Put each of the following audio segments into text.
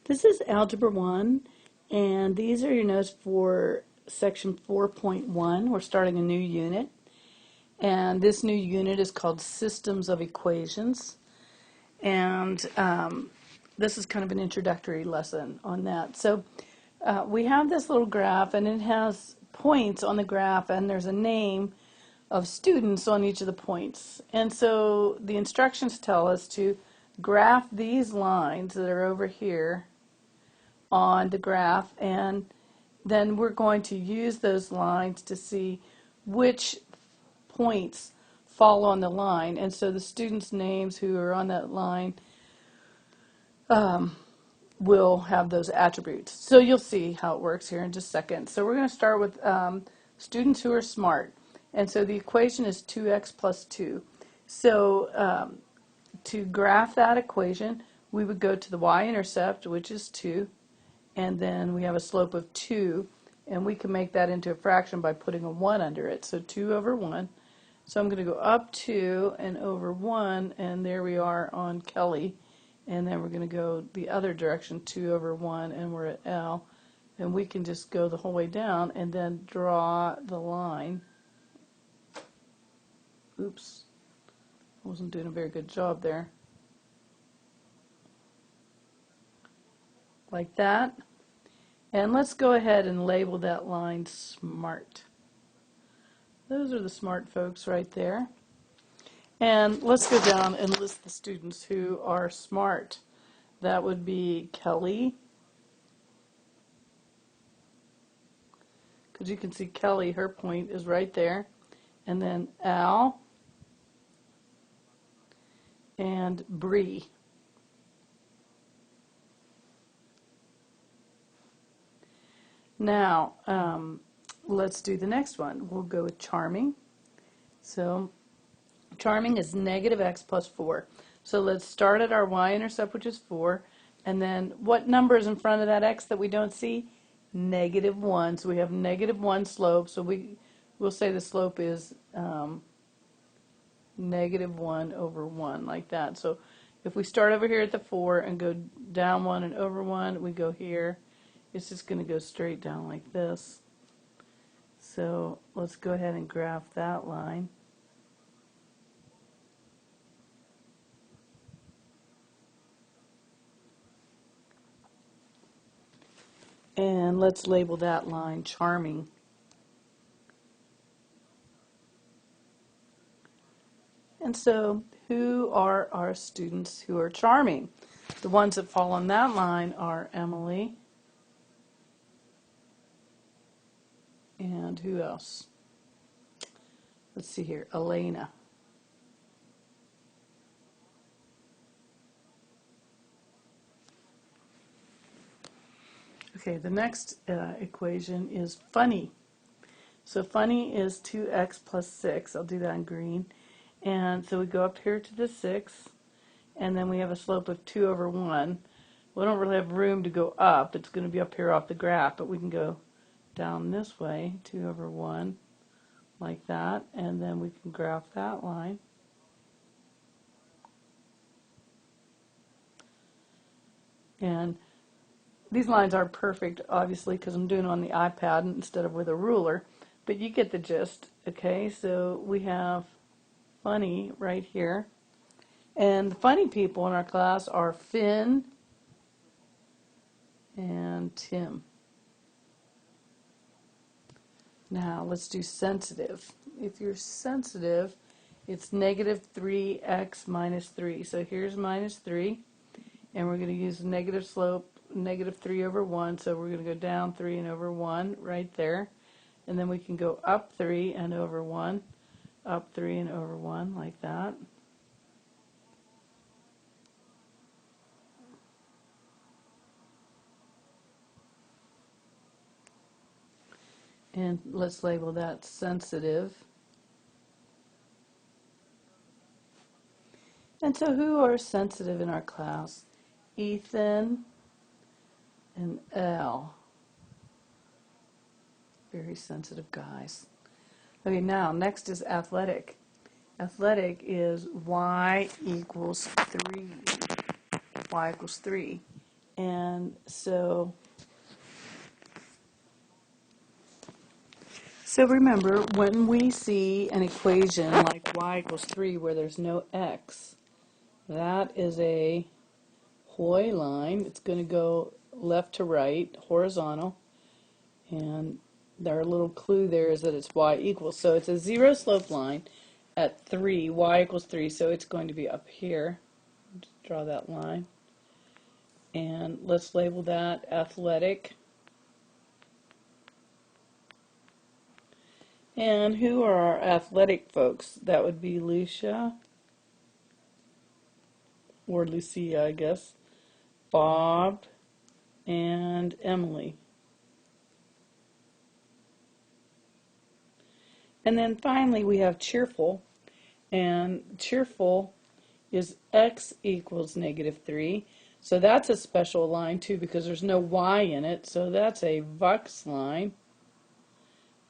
This is Algebra 1, and these are your notes for section 4.1. We're starting a new unit, and this new unit is called Systems of Equations, and this is kind of an introductory lesson on that. So we have this little graph, and it has points on the graph, and there's a name of students on each of the points. And so the instructions tell us to graph these lines that are over here on the graph, and then we're going to use those lines to see which points fall on the line. And so the students' names who are on that line will have those attributes. So you'll see how it works here in just a second. So we're going to start with students who are smart. And so the equation is 2x plus 2. So to graph that equation, we would go to the y-intercept, which is 2, and then we have a slope of 2, and we can make that into a fraction by putting a 1 under it. So 2 over 1. So I'm going to go up 2 and over 1, and there we are on Kelly. And then we're going to go the other direction, 2 over 1, and we're at L. And we can just go the whole way down and then draw the line. Oops, I wasn't doing a very good job there. Like that. And let's go ahead and label that line smart. Those are the smart folks right there. And let's go down and list the students who are smart. That would be Kelly, because you can see Kelly, her point is right there. And then Al and Bree. Now, let's do the next one. We'll go with charming. So charming is negative x plus 4. So let's start at our y-intercept, which is 4. And then what number is in front of that x that we don't see? Negative 1. So we have negative 1 slope. So we'll say the slope is negative 1 over 1, like that. So if we start over here at the 4 and go down 1 and over 1, we go here. It's just going to go straight down like this. So let's go ahead and graph that line. And let's label that line charming. And so who are our students who are charming? The ones that fall on that line are Emily. And who else? Let's see here, Elena. Okay, the next equation is funny. So funny is 2x plus 6. I'll do that in green. And so we go up here to the 6, and then we have a slope of 2 over 1. We don't really have room to go up. It's going to be up here off the graph, but we can go down this way, 2 over 1, like that, and then we can graph that line. And these lines aren't perfect, obviously, because I'm doing it on the iPad instead of with a ruler, but you get the gist. Okay, so we have funny right here. And the funny people in our class are Finn and Tim. Now let's do sensitive. If you're sensitive, it's negative 3x minus 3. So here's minus 3, and we're going to use the negative slope, negative 3 over 1. So we're going to go down 3 and over 1 right there. And then we can go up 3 and over 1, up 3 and over 1, like that. And let's label that sensitive. And so who are sensitive in our class? Ethan and Elle. Very sensitive guys. Okay, now next is athletic. Athletic is y equals 3. Y equals 3. And so remember, when we see an equation like y equals 3 where there's no x, that is a hoi line. It's going to go left to right, horizontal, and our little clue there is that it's y equals. So it's a zero slope line at 3, y equals 3, so it's going to be up here. Just draw that line. And let's label that athletic. And who are our athletic folks? That would be Lucia, or Lucia, I guess, Bob, and Emily. And then finally we have cheerful, and cheerful is x equals -3. So that's a special line too because there's no y in it, so that's a Vux line.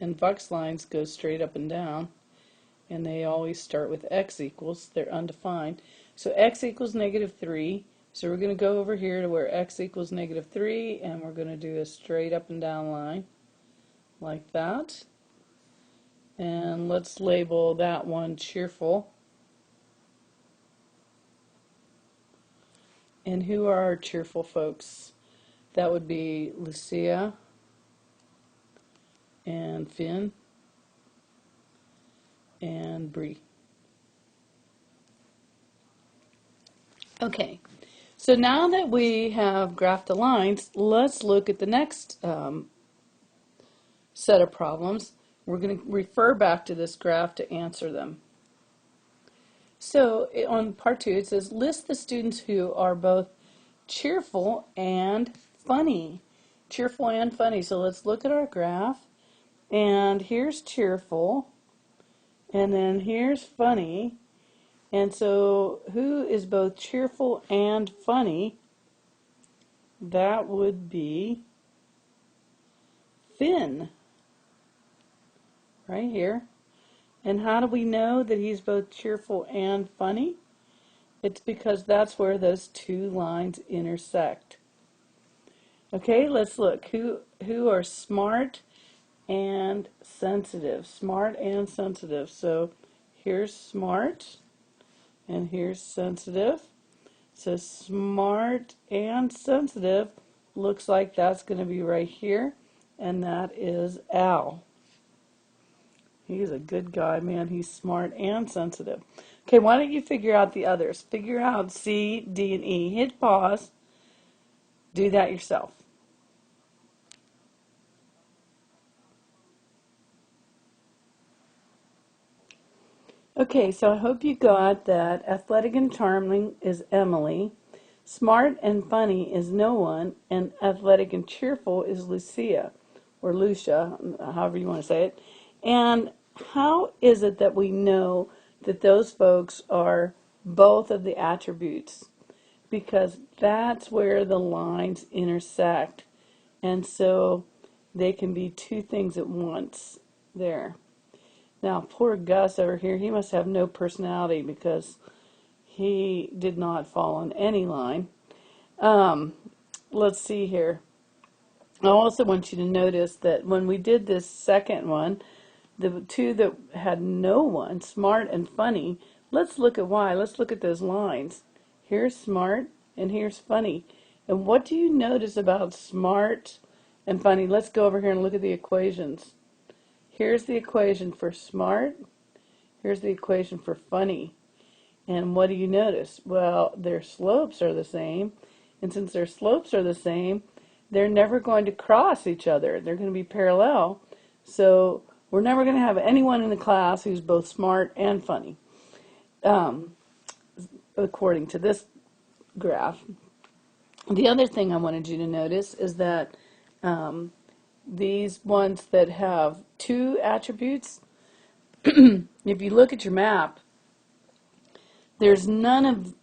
And Vux lines go straight up and down, and they always start with x equals. They're undefined. So x equals -3. So we're going to go over here to where x equals -3, and we're going to do a straight up and down line like that. And let's label that one cheerful. And who are our cheerful folks? That would be Lucia and Finn and Bree. Okay, so now that we have graphed the lines, let's look at the next set of problems. We're going to refer back to this graph to answer them. So on part 2, it says, list the students who are both cheerful and funny. Cheerful and funny. So let's look at our graph. And here's cheerful. And then here's funny. And so who is both cheerful and funny? That would be Finn. Right here. And how do we know that he's both cheerful and funny? It's because that's where those two lines intersect. Okay, let's look. Who are smart and sensitive? Smart and sensitive. So here's smart and here's sensitive. So smart and sensitive looks like that's going to be right here, and that is Al. He's a good guy, man. He's smart and sensitive. Okay, why don't you figure out the others? Figure out C, D, and E. Hit pause. Do that yourself. Okay, so I hope you got that athletic and charming is Emily, smart and funny is no one, and athletic and cheerful is Lucia, or Lucia, however you want to say it. And how is it that we know that those folks are both of the attributes? Because that's where the lines intersect. And so they can be two things at once there. Now, poor Gus over here, he must have no personality because he did not fall on any line. Let's see here. I also want you to notice that when we did this second one, the two that had no one, smart and funny, let's look at why. Let's look at those lines. Here's smart and here's funny. And what do you notice about smart and funny? Let's go over here and look at the equations. Here's the equation for smart. Here's the equation for funny. And what do you notice? Well, their slopes are the same. And since their slopes are the same, they're never going to cross each other. They're going to be parallel. So we're never going to have anyone in the class who's both smart and funny, according to this graph. The other thing I wanted you to notice is that these ones that have two attributes, if you look at your map, there's none of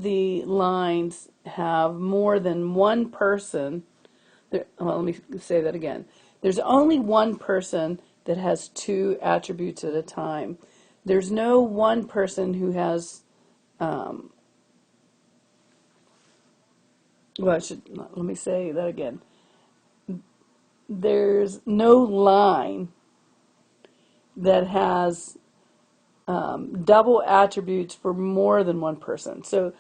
the lines have more than one person. Well, let me say that again. There's only one person that has two attributes at a time. There's no one person who has well, let me say that again. There's no line that has double attributes for more than one person. So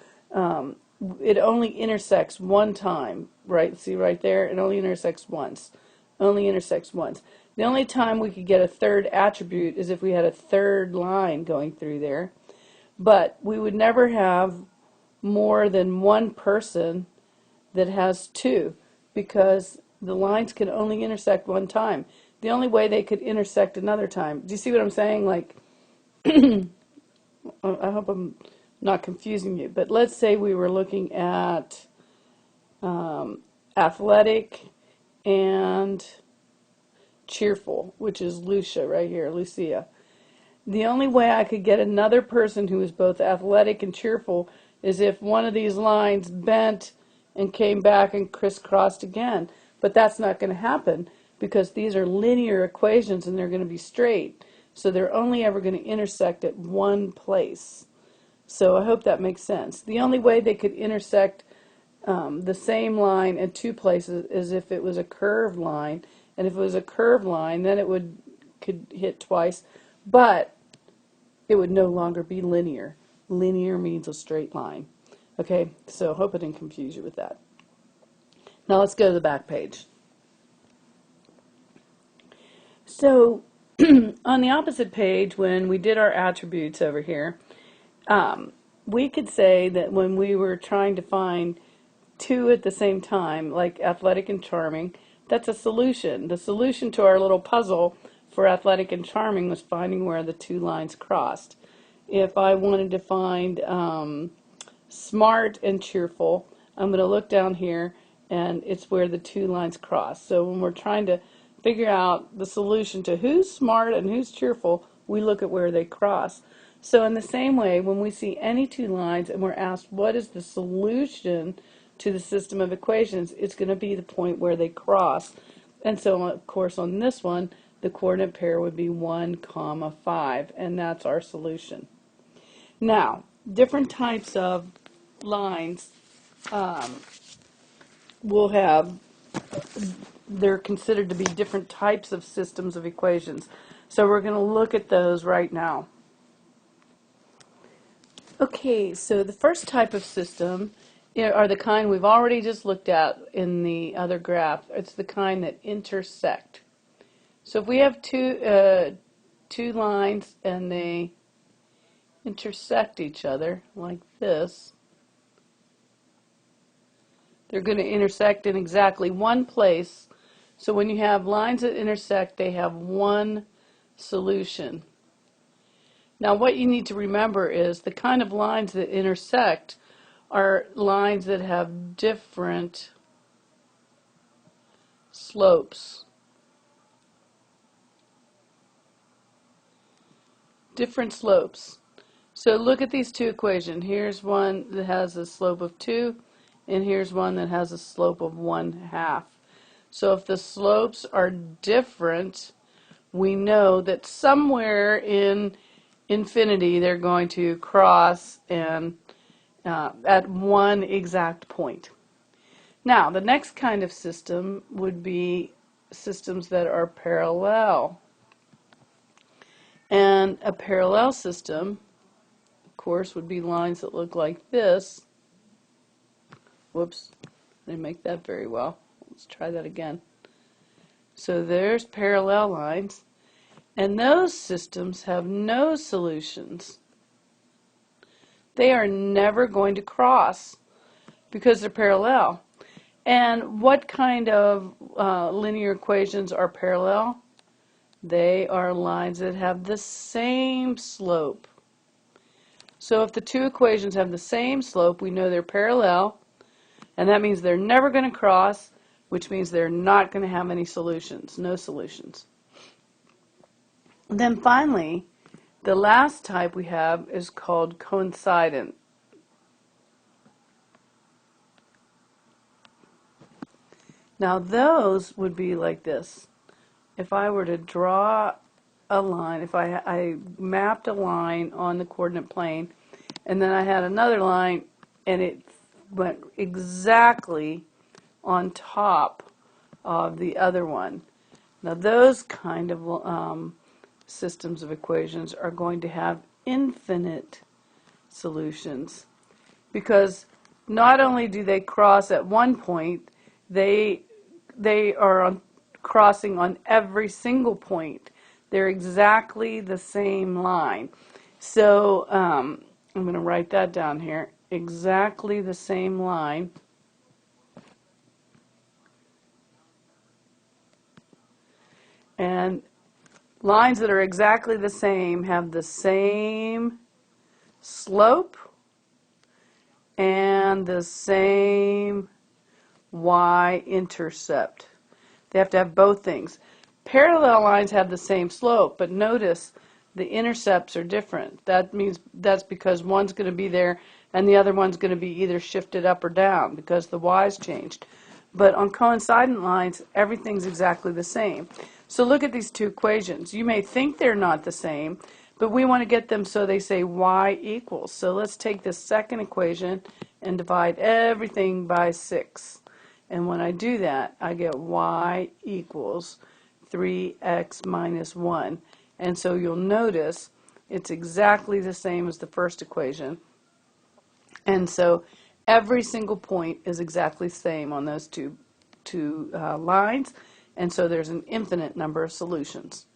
it only intersects one time, right? See right there? It only intersects once. Only intersects once. The only time we could get a third attribute is if we had a third line going through there. But we would never have more than one person that has two, because the lines can only intersect one time. The only way they could intersect another time. Do you see what I'm saying? Like, I hope I'm not confusing you, but let's say we were looking at athletic and cheerful, which is Lucia right here, Lucia. The only way I could get another person who is both athletic and cheerful is if one of these lines bent and came back and crisscrossed again. But that's not going to happen because these are linear equations and they're going to be straight. So they're only ever going to intersect at one place. So I hope that makes sense. The only way they could intersect the same line at two places is if it was a curved line. And if it was a curved line, then it could hit twice. But it would no longer be linear. Linear means a straight line. Okay, so hope I didn't confuse you with that. Now let's go to the back page. So on the opposite page, when we did our attributes over here, we could say that when we were trying to find two at the same time, like athletic and charming, that's a solution. The solution to our little puzzle for athletic and charming was finding where the two lines crossed. If I wanted to find smart and cheerful, I'm going to look down here and it's where the two lines cross. So when we're trying to figure out the solution to who's smart and who's cheerful, we look at where they cross. So in the same way, when we see any two lines and we're asked what is the solution to the system of equations, it's going to be the point where they cross. And so of course on this one, the coordinate pair would be 1, 5, and that's our solution. Now, different types of lines will have, they're considered to be different types of systems of equations. So we're going to look at those right now. Okay, so the first type of system are the kind we've already just looked at in the other graph. It's the kind that intersect. So if we have two lines and they intersect each other like this, they're going to intersect in exactly one place. So when you have lines that intersect, they have one solution. Now what you need to remember is the kind of lines that intersect are lines that have different slopes. Different slopes. So look at these two equations. Here's one that has a slope of 2, and here's one that has a slope of 1/2. So if the slopes are different, we know that somewhere in infinity they're going to cross and at one exact point. Now, the next kind of system would be systems that are parallel. And a parallel system, of course, would be lines that look like this. Whoops, I didn't make that very well. Let's try that again. So there's parallel lines, and those systems have no solutions. They are never going to cross because they're parallel. And what kind of linear equations are parallel? They are lines that have the same slope. So if the two equations have the same slope, we know they're parallel, and that means they're never going to cross, which means they're not going to have any solutions, no solutions. And then finally, the last type we have is called coincident. Now those would be like this. If I were to draw a line, if I mapped a line on the coordinate plane, and then I had another line and it went exactly on top of the other one. Now those kind of systems of equations are going to have infinite solutions, because not only do they cross at one point, they are crossing on every single point. They're exactly the same line. So I'm going to write that down here. Exactly the same line. And lines that are exactly the same have the same slope and the same y-intercept. They have to have both things. Parallel lines have the same slope, but notice the intercepts are different. That means that's because one's going to be there and the other one's going to be either shifted up or down because the y's changed. But on coincident lines, everything's exactly the same. So look at these two equations. You may think they're not the same, but we want to get them so they say y equals. So let's take this second equation and divide everything by 6. And when I do that, I get y equals 3x minus 1. And so you'll notice it's exactly the same as the first equation. And so every single point is exactly the same on those two lines. And so there's an infinite number of solutions.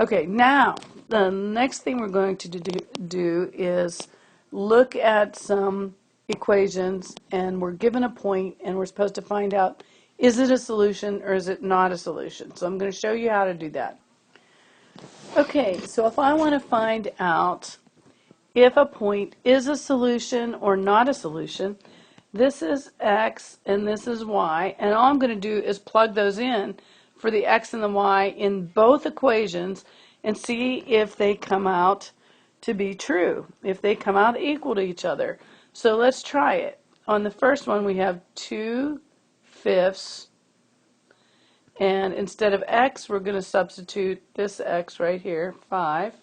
Okay, now the next thing we're going to do is look at some equations, and we're given a point and we're supposed to find out, is it a solution or is it not a solution? So I'm going to show you how to do that. Okay, so if I want to find out if a point is a solution or not a solution, this is x and this is y, and all I'm going to do is plug those in for the x and the y in both equations and see if they come out to be true, if they come out equal to each other. So let's try it. On the first one we have 2/5, and instead of x we're going to substitute this x right here, 5,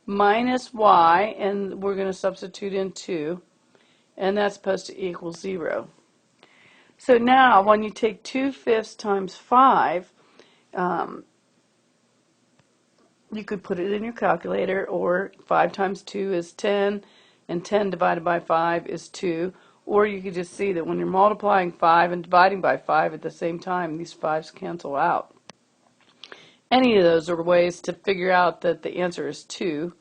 minus y, and we're going to substitute in 2, and that's supposed to equal 0. So now when you take 2/5 times 5, you could put it in your calculator, or 5 times 2 is 10, and 10 divided by 5 is 2. Or you could just see that when you're multiplying 5 and dividing by 5 at the same time, these 5's cancel out. Any of those are ways to figure out that the answer is 2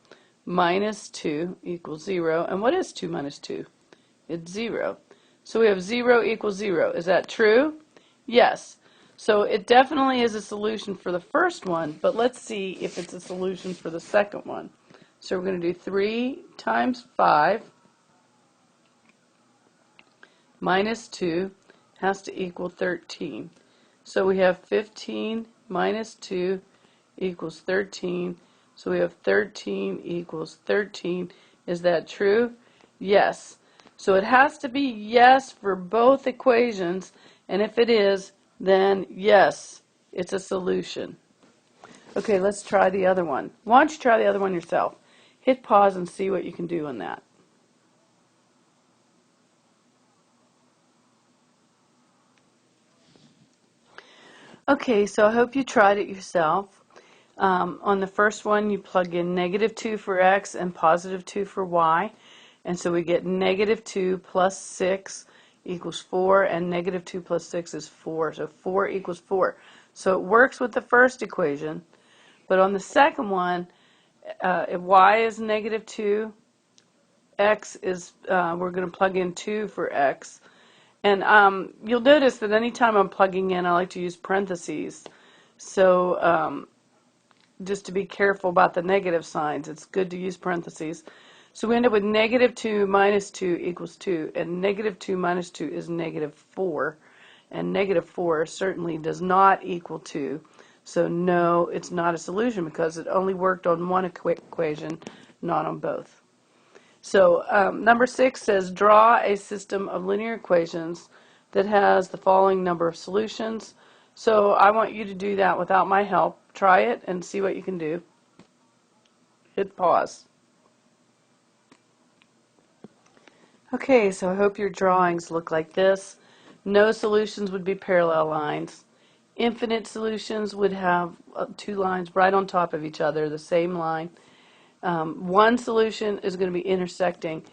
minus 2 equals 0. And what is 2 minus 2? It's 0. So we have 0 equals 0. Is that true? Yes. So it definitely is a solution for the first one, but let's see if it's a solution for the second one. So we're going to do 3 times 5 minus 2 has to equal 13. So we have 15 minus 2 equals 13. So we have 13 equals 13. Is that true? Yes. So it has to be yes for both equations, and if it is, then yes, it's a solution. Okay, let's try the other one. Why don't you try the other one yourself? Hit pause and see what you can do on that. Okay, so I hope you tried it yourself. On the first one, you plug in -2 for x and +2 for y. And so we get -2 plus 6 equals 4, and -2 plus 6 is 4. So 4 equals 4. So it works with the first equation. But on the second one, if y is -2, x is, we're going to plug in 2 for x. And you'll notice that anytime I'm plugging in, I like to use parentheses. So just to be careful about the negative signs, it's good to use parentheses. So we end up with -2 minus 2 equals 2, and -2 minus 2 is -4, and -4 certainly does not equal 2. So no, it's not a solution because it only worked on one equation, not on both. So number 6 says draw a system of linear equations that has the following number of solutions. So I want you to do that without my help. Try it and see what you can do. Hit pause. Okay, so I hope your drawings look like this. No solutions would be parallel lines. Infinite solutions would have two lines right on top of each other, the same line. One solution is going to be intersecting,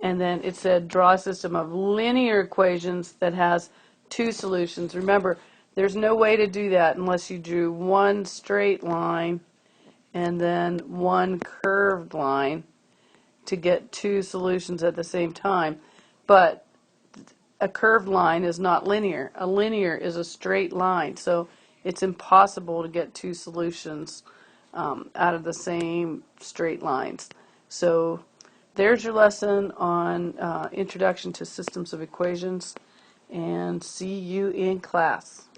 and then it said draw a system of linear equations that has two solutions. Remember, there's no way to do that unless you drew one straight line and then one curved line to get two solutions at the same time. But a curved line is not linear. A linear is a straight line, so it's impossible to get two solutions out of the same straight lines. So there's your lesson on Introduction to Systems of Equations, and see you in class.